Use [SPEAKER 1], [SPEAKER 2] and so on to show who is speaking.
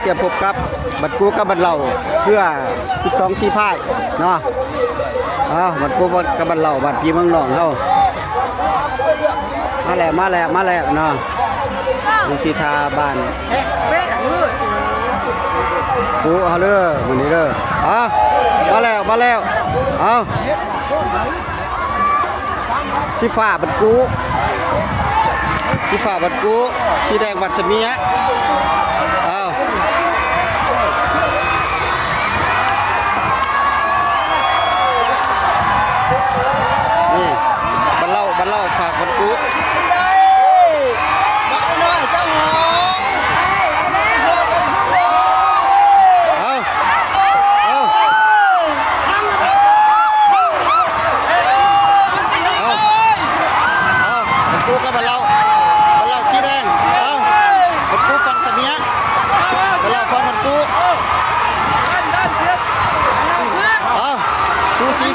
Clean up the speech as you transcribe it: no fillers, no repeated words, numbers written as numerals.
[SPEAKER 1] เตรียมพบกับบัดกูกับบัดเราเพื่อ12 4 พ่ายเนาะบัดกูกับบัดเราบัดพี่เมืองหนองเฮามาแล้วเนาะอยู่ที่ทาบ้านกูเอาเด้อมื้อนี้เด้อมาแล้วสีฟ้าบัดกูสีแดงบัดสะเมียนี่บัดเล่าฝากบัดกูบัดเล่าสีแดงบัดกูฟังสะเมียบัดเล่าฟังบัดกูสูสี